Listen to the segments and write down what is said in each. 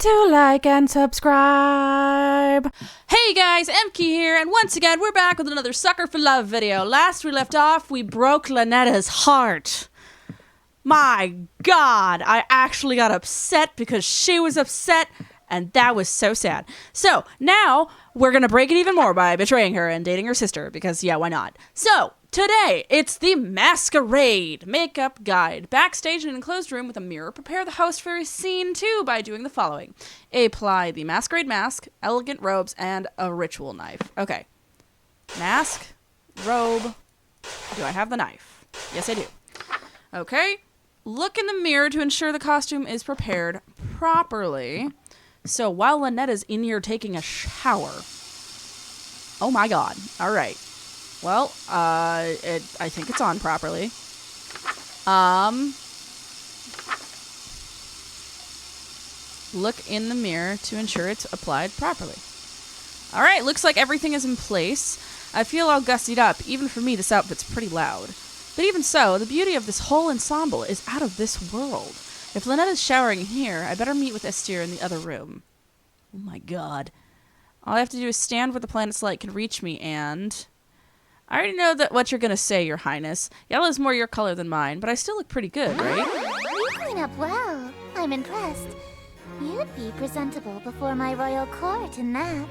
to like and subscribe. Hey guys, Emky here, and once again, we're back with another Sucker for Love video. Last we left off, we broke Lonetta's heart. My God, I actually got upset because she was upset, and that was so sad. So, now, we're gonna break it even more by betraying her and dating her sister, because yeah, why not? So, today, it's the Masquerade Makeup Guide. Backstage in an enclosed room with a mirror, prepare the host for a scene 2 by doing the following. Apply the masquerade mask, elegant robes, and a ritual knife. Okay. Mask, robe. Do I have the knife? Yes, I do. Okay. Look in the mirror to ensure the costume is prepared properly. So while Lonetta's in here taking a shower. Oh my God. All right. Well, I think it's on properly. Look in the mirror to ensure it's applied properly. All right, looks like everything is in place. I feel all gussied up. Even for me, this outfit's pretty loud. But even so, the beauty of this whole ensemble is out of this world. If Lonetta's showering in here, I better meet with Esther in the other room. Oh my God. All I have to do is stand where the planet's light can reach me and... I already know that what you're going to say, Your Highness. Yellow's more your color than mine, but I still look pretty good, right? You clean up well. I'm impressed. You'd be presentable before my royal court in that.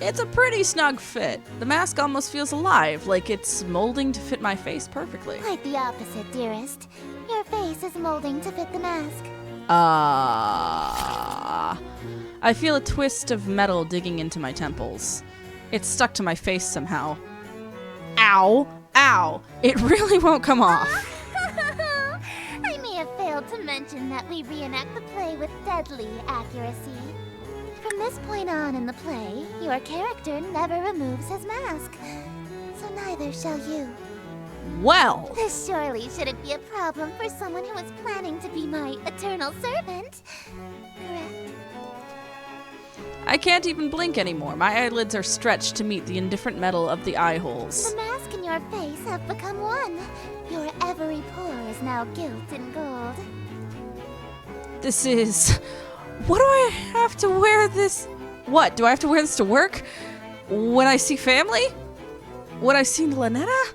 It's a pretty snug fit. The mask almost feels alive, like it's molding to fit my face perfectly. Quite the opposite, dearest. Your face is molding to fit the mask. I feel a twist of metal digging into my temples. It's stuck to my face somehow. Ow! Ow! It really won't come off. I may have failed to mention that we reenact the play with deadly accuracy. From this point on in the play, your character never removes his mask. So neither shall you. Well! This surely shouldn't be a problem for someone who is planning to be my eternal servant. Correct? I can't even blink anymore. My eyelids are stretched to meet the indifferent metal of the eye holes. The mask and your face have become one. Your every pore is now gilt in gold. This is... What do I have to wear this... What? Do I have to wear this to work? When I see family? When I see Lonetta?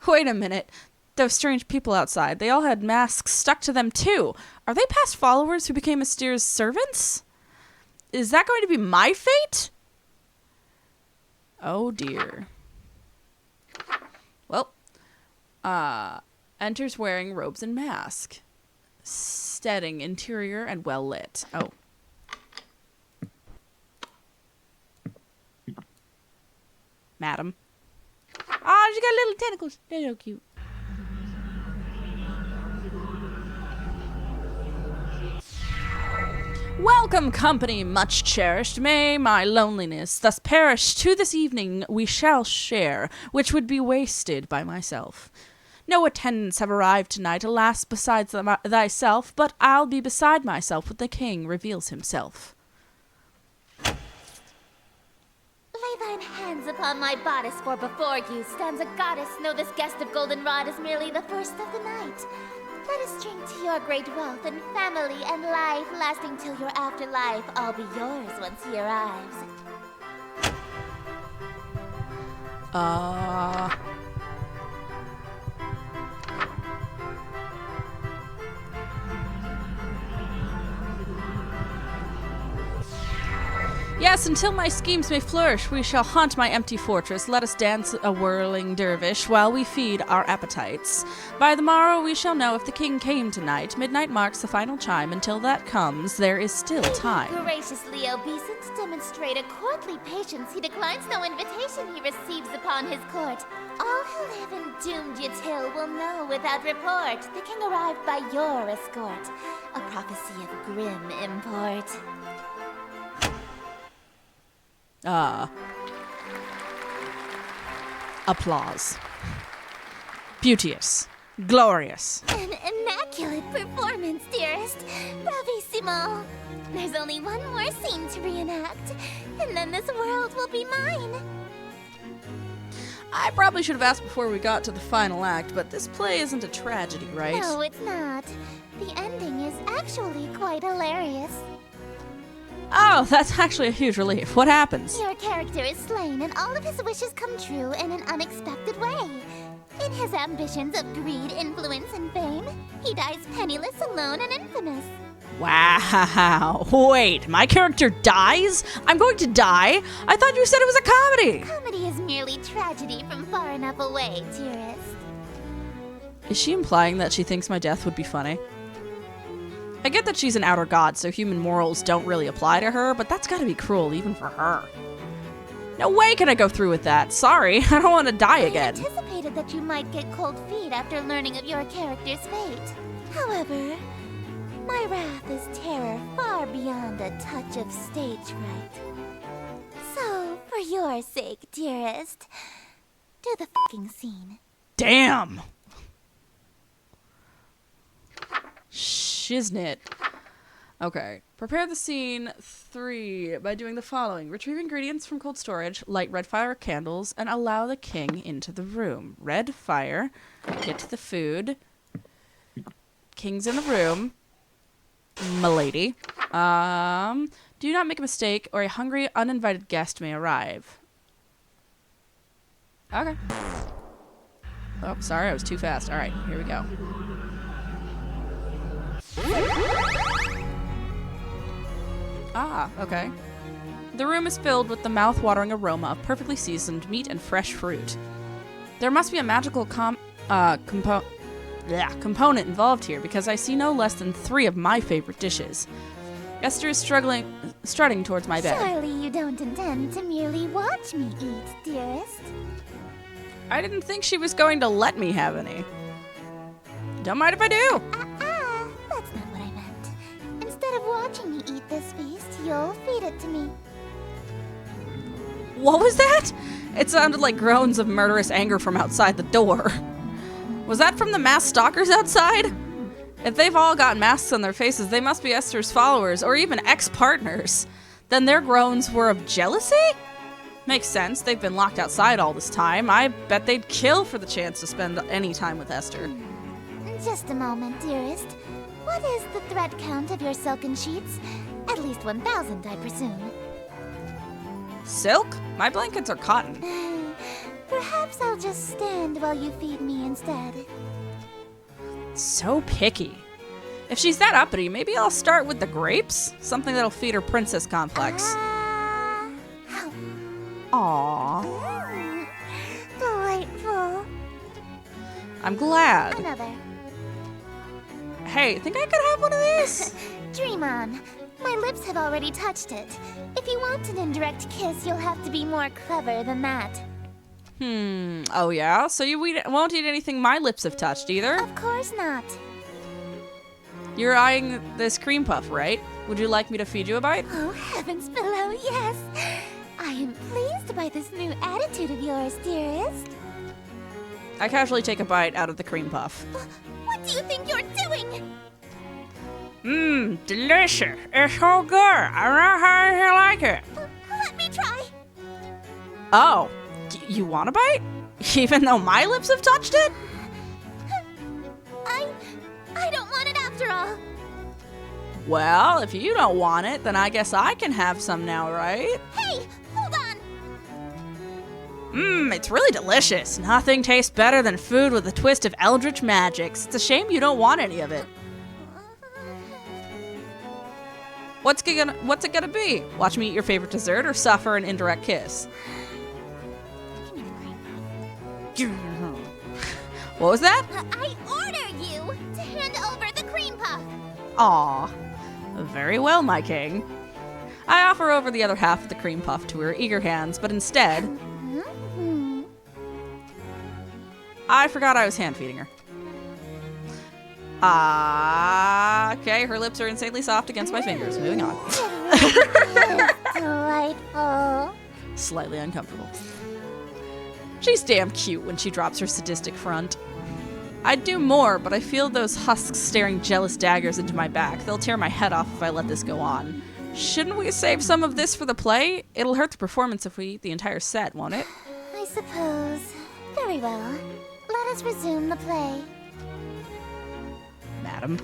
Wait a minute. Those strange people outside, they all had masks stuck to them too. Are they past followers who became Astere's servants? Is that going to be my fate? Oh dear. Well, enters wearing robes and mask. Steading interior and well lit. Oh. Madam. Ah, she got little tentacles. They're so cute. Welcome, company much cherished. May my loneliness thus perish to this evening we shall share, which would be wasted by myself. No attendants have arrived tonight, alas, besides thyself, but I'll be beside myself when the king reveals himself. Lay thine hands upon my bodice, for before you stands a goddess. Know this guest of goldenrod is merely the first of the night. Let us drink to your great wealth and family and life, lasting till your afterlife. I'll be yours once he arrives. Yes, until my schemes may flourish, we shall haunt my empty fortress. Let us dance a whirling dervish while we feed our appetites. By the morrow we shall know if the king came tonight. Midnight marks the final chime. Until that comes, there is still time. Graciously obeisant to demonstrate a courtly patience, he declines no invitation he receives upon his court. All who live in doomed Yatil will know without report the king arrived by your escort, a prophecy of grim import. Applause. Beauteous. Glorious. An immaculate performance, dearest. Bravissimo. There's only one more scene to reenact, and then this world will be mine. I probably should have asked before we got to the final act, but this play isn't a tragedy, right? No, it's not. The ending is actually quite hilarious. Oh, that's actually a huge relief. What happens? Your character is slain and all of his wishes come true in an unexpected way. In his ambitions of greed, influence, and fame, he dies penniless, alone, and infamous. Wow. Wait, my character dies? I'm going to die? I thought you said it was a comedy. Comedy is merely tragedy from far enough away, dearest. Is she implying that she thinks my death would be funny? I get that she's an outer god, so human morals don't really apply to her, but that's gotta be cruel even for her. No way can I go through with that. Sorry, I don't want to die again. I anticipated that you might get cold feet after learning of your character's fate. However, my wrath is terror far beyond a touch of stage fright. So, for your sake, dearest, do the fucking scene. Damn. Shiznit. Okay. Prepare the scene 3 by doing the following. Retrieve ingredients from cold storage, light red fire candles, and allow the king into the room. Red fire. Get to the food. King's in the room. Milady. Do not make a mistake or a hungry, uninvited guest may arrive. Okay. Oh, sorry, I was too fast. All right, here we go. Ah, okay. The room is filled with the mouth-watering aroma of perfectly seasoned meat and fresh fruit. There must be a magical component involved here because I see no less than 3 of my favorite dishes. Esther is strutting towards my bed. Surely you don't intend to merely watch me eat, dearest. I didn't think she was going to let me have any. Don't mind if I do. That's not what I meant. Instead of watching me eat this feast, you'll feed it to me. What was that? It sounded like groans of murderous anger from outside the door. Was that from the masked stalkers outside? If they've all got masks on their faces, they must be Esther's followers, or even ex-partners. Then their groans were of jealousy? Makes sense, they've been locked outside all this time. I bet they'd kill for the chance to spend any time with Esther. Just a moment, dearest. What is the thread count of your silken sheets? At least 1,000, I presume. Silk? My blankets are cotton. Perhaps I'll just stand while you feed me instead. So picky. If she's that uppity, maybe I'll start with the grapes? Something that'll feed her princess complex. Aww. Delightful. I'm glad. Another. Hey, think I could have one of these? Dream on. My lips have already touched it. If you want an indirect kiss, you'll have to be more clever than that. Oh yeah? So you won't eat anything my lips have touched either? Of course not. You're eyeing this cream puff, right? Would you like me to feed you a bite? Oh, heavens below, yes. I am pleased by this new attitude of yours, dearest. I casually take a bite out of the cream puff. What do you think you're doing? Delicious. It's so good. I don't know how you like it. Let me try. Oh, you want a bite? Even though my lips have touched it? I don't want it after all. Well, if you don't want it, then I guess I can have some now, right? Hey, hold on. It's really delicious. Nothing tastes better than food with a twist of eldritch magics. It's a shame you don't want any of it. What's it gonna be? Watch me eat your favorite dessert or suffer an indirect kiss? Give me the cream puff. What was that? I order you to hand over the cream puff. Aw. Very well, my king. I offer over the other half of the cream puff to her eager hands, but instead... I forgot I was hand-feeding her. Okay, her lips are insanely soft against my fingers. Moving on. Delightful. Slightly uncomfortable. She's damn cute when she drops her sadistic front. I'd do more, but I feel those husks staring jealous daggers into my back. They'll tear my head off if I let this go on. Shouldn't we save some of this for the play? It'll hurt the performance if we eat the entire set, won't it? I suppose. Very well. Let us resume the play. Madam.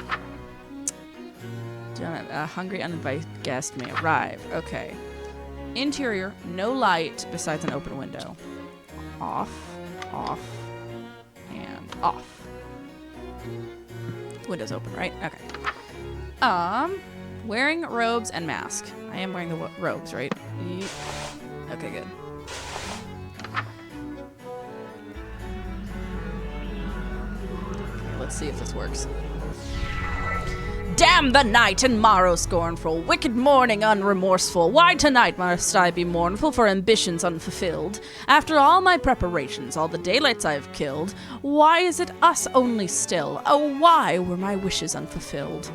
A hungry, uninvited guest may arrive. Okay. Interior, no light besides an open window. Off, off, and off. Window's open, right? Okay. Wearing robes and mask. I am wearing the robes, right? Yep. Okay, good. Let's see if this works. Damn the night and morrow scornful, wicked morning unremorseful. Why tonight must I be mournful for ambitions unfulfilled? After all my preparations, all the daylights I have killed, why is it us only still? Oh, why were my wishes unfulfilled?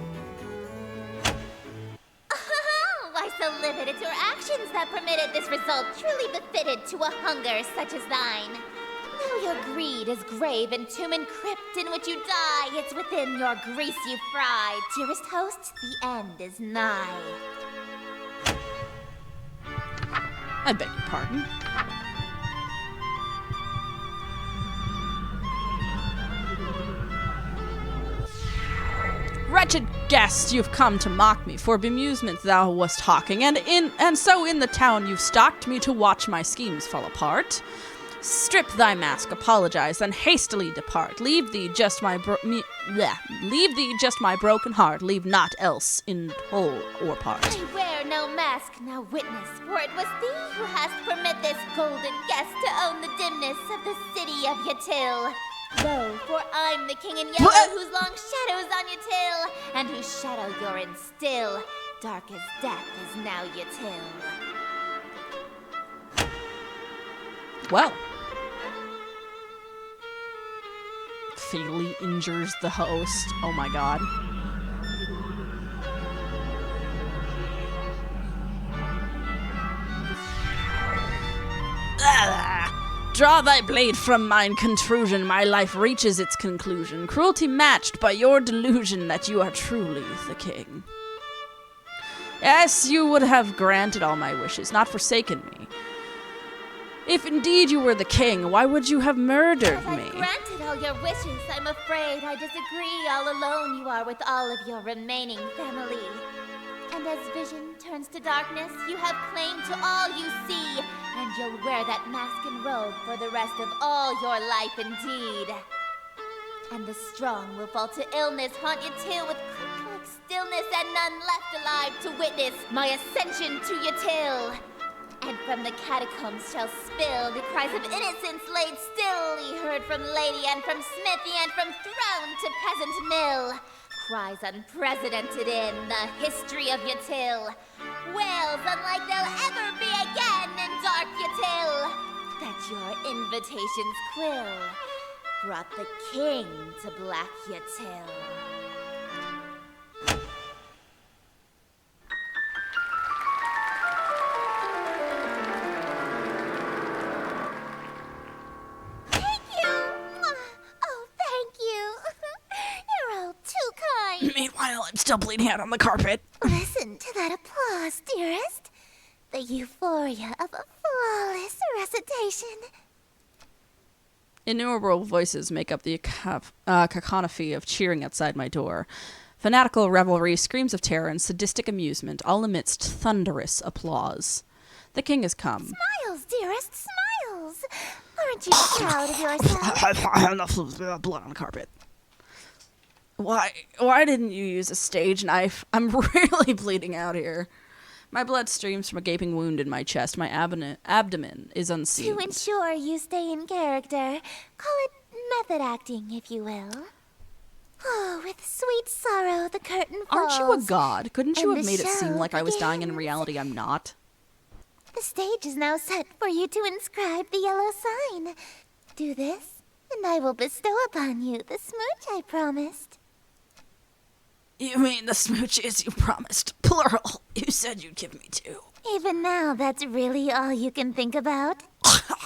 Why so livid? It's your actions that permitted this result, truly befitted to a hunger such as thine. Though your greed is grave and tomb and crypt in which you die, it's within your grease you fry. Dearest host, the end is nigh. I beg your pardon. Wretched guest, you've come to mock me, for bemusement thou wast hawking, and so in the town you've stalked me to watch my schemes fall apart. Strip thy mask, apologize, then hastily depart. Leave thee just my broken heart. Leave naught else in whole or part. I wear no mask, now witness, for it was thee who hast permit this golden guest to own the dimness of the city of Yatil. Lo, for I'm the king in yellow, whose long shadows on Yatil, and whose shadow you're in still. Dark as death is now Yatil. Well. Fatally injures the host. Oh my god. Draw thy blade from mine contrusion, my life reaches its conclusion. Cruelty matched by your delusion that you are truly the king. Yes, you would have granted all my wishes, not forsaken me. If indeed you were the king, why would you have murdered me? I've granted all your wishes, I'm afraid I disagree. All alone you are with all of your remaining family. And as vision turns to darkness, you have claim to all you see, and you'll wear that mask and robe for the rest of all your life indeed. And the strong will fall to illness, haunt you till with quick stillness, and none left alive to witness my ascension to Yatil. And from the catacombs shall spill the cries of innocence laid still, ye heard from lady and from smithy and from throne to peasant mill. Cries unprecedented in the history of Yatil. Wails unlike there'll ever be again in dark Yatil. That your invitations quill brought the king to black Yatil. Meanwhile, I'm still bleeding out on the carpet. Listen to that applause, dearest. The euphoria of a flawless recitation. Innumerable voices make up the cacophony of cheering outside my door. Fanatical revelry, screams of terror, and sadistic amusement, all amidst thunderous applause. The king has come. Smiles, dearest, smiles. Aren't you proud of yourself? Blood on the carpet. Why didn't you use a stage knife? I'm really bleeding out here. My blood streams from a gaping wound in my chest. My abdomen is unsealed. To ensure you stay in character, call it method acting, if you will. Oh, with sweet sorrow the curtain falls. Aren't you a god? Couldn't you and have the made it seem show like I was dying, and in begins. reality I'm not? The stage is now set for you to inscribe the yellow sign. Do this, and I will bestow upon you the smooch I promised. You mean the smooches you promised? Plural. You said you'd give me 2. Even now, that's really all you can think about?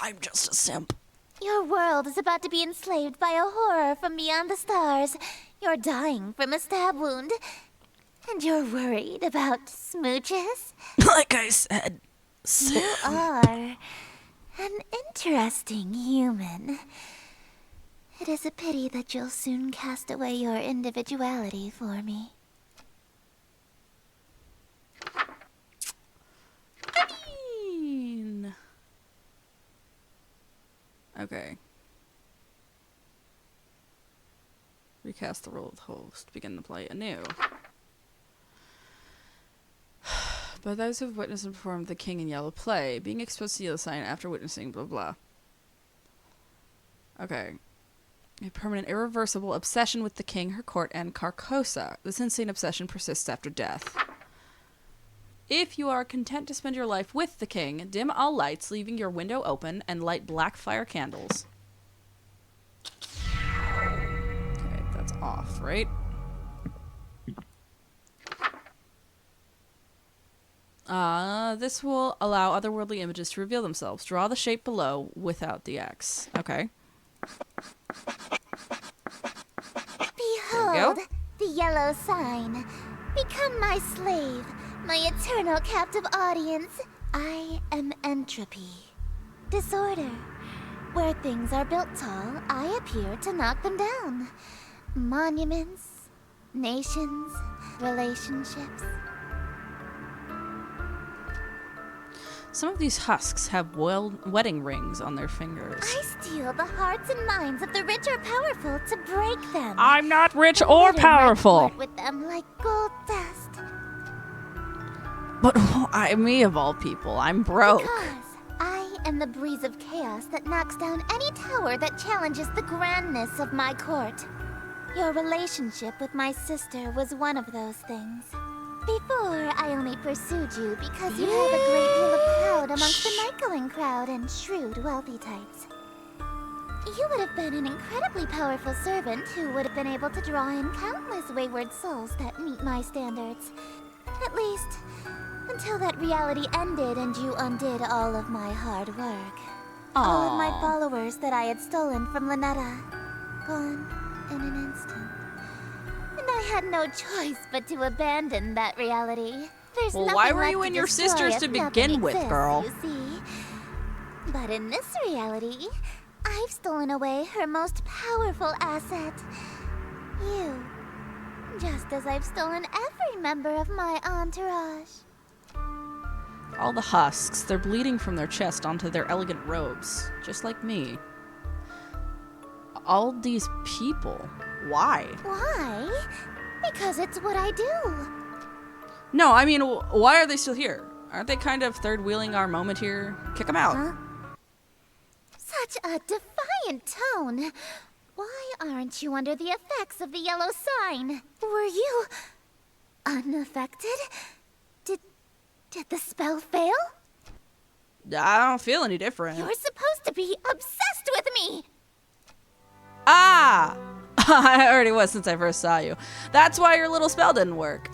I'm just a simp. Your world is about to be enslaved by a horror from beyond the stars. You're dying from a stab wound. And you're worried about smooches? Like I said, You are. An interesting human. It is a pity that you'll soon cast away your individuality for me. I mean... Okay. Recast the role of the host. Begin to play anew. But those who have witnessed and performed the King in Yellow play, being exposed to the yellow sign after witnessing blah blah. Okay. A permanent, irreversible obsession with the king, her court, and Carcosa. This insane obsession persists after death. If you are content to spend your life with the king, dim all lights, leaving your window open, and light black fire candles. Okay, that's off, right? This will allow otherworldly images to reveal themselves. Draw the shape below without the X. Okay. Behold, the yellow sign. Become my slave, my eternal captive audience. I am entropy. Disorder. Where things are built tall, I appear to knock them down. Monuments, nations, relationships. Some of these husks have wedding rings on their fingers. I steal the hearts and minds of the rich or powerful to break them. I'm not rich or powerful. With them like gold dust. But why me of all people? I'm broke. Because I am the breeze of chaos that knocks down any tower that challenges the grandness of my court. Your relationship with my sister was one of those things. Before, I only pursued you because you held a great deal of clout amongst the Nyckelin crowd and shrewd wealthy types. You would have been an incredibly powerful servant who would have been able to draw in countless wayward souls that meet my standards. At least, until that reality ended and you undid all of my hard work. All of my followers that I had stolen from Lynetta. Gone in an instant. And I had no choice but to abandon that reality. There's Well, why nothing were left you to and your destroy sisters if to nothing begin with, exists, girl? You see. But in this reality, I've stolen away her most powerful asset. You. Just as I've stolen every member of my entourage. All the husks, they're bleeding from their chest onto their elegant robes, just like me. All these people, why? Why? Because it's what I do. No, I mean, why are they still here? Aren't they kind of third-wheeling our moment here? Kick them out. Huh? Such a defiant tone. Why aren't you under the effects of the yellow sign? Were you unaffected? Did the spell fail? I don't feel any different. You're supposed to be obsessed with me. Ah! I already was since I first saw you. That's why your little spell didn't work.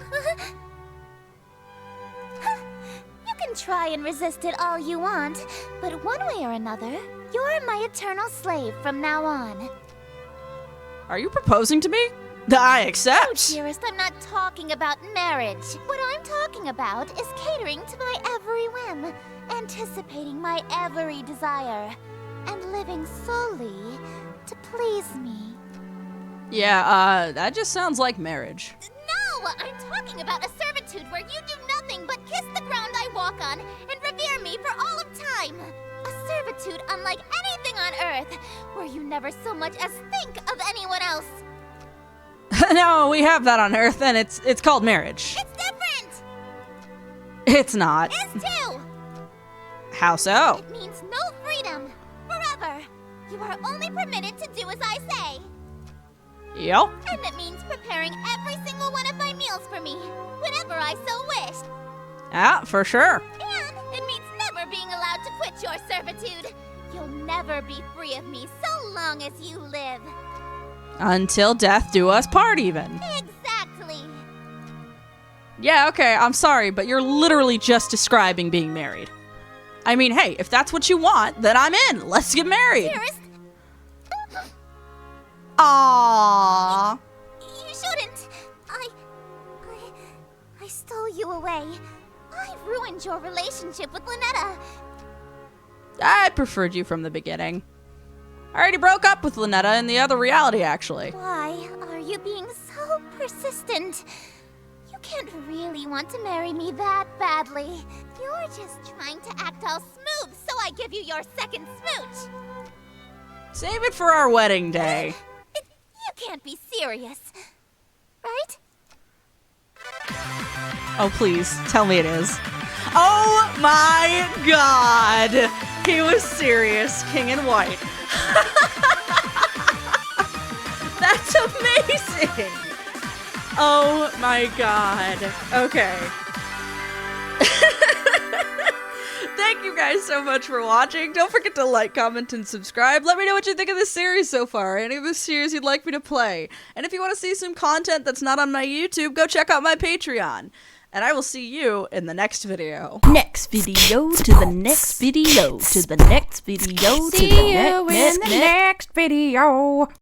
You can try and resist it all you want, but one way or another, you're my eternal slave from now on. Are you proposing to me? I accept. Dearest, I'm not talking about marriage. What I'm talking about is catering to my every whim, anticipating my every desire, and living solely to please me. Yeah, that just sounds like marriage. No! I'm talking about a servitude where you do nothing but kiss the ground I walk on and revere me for all of time. A servitude unlike anything on Earth, where you never so much as think of anyone else. No, we have that on Earth, and it's called marriage. It's different! It's not. It's too! How so? It means no freedom. Forever. You are only permitted to do as I say. Yep. And it means preparing every single one of my meals for me, whenever I so wish. Yeah, for sure. And it means never being allowed to quit your servitude. You'll never be free of me so long as you live. Until death do us part, even. Exactly. Yeah, okay, I'm sorry, but you're literally just describing being married. I mean, hey, if that's what you want, then I'm in. Let's get married. Dearest, Aww. you shouldn't. I stole you away. I ruined your relationship with Lynetta. I preferred you from the beginning. I already broke up with Lynetta in the other reality, actually. Why are you being so persistent? You can't really want to marry me that badly. You're just trying to act all smooth, so I give you your second smooch. Save it for our wedding day. You can't be serious, right? Oh, please, tell me it is. Oh my god! He was serious, King in White. That's amazing! Oh my god. Okay. Thank you guys so much for watching. Don't forget to like, comment, and subscribe. Let me know what you think of this series so far. Any of the series you'd like me to play. And if you want to see some content that's not on my YouTube, go check out my Patreon. And I will see you in the next video. Next video to the next video to the next video to See the you next in the next video.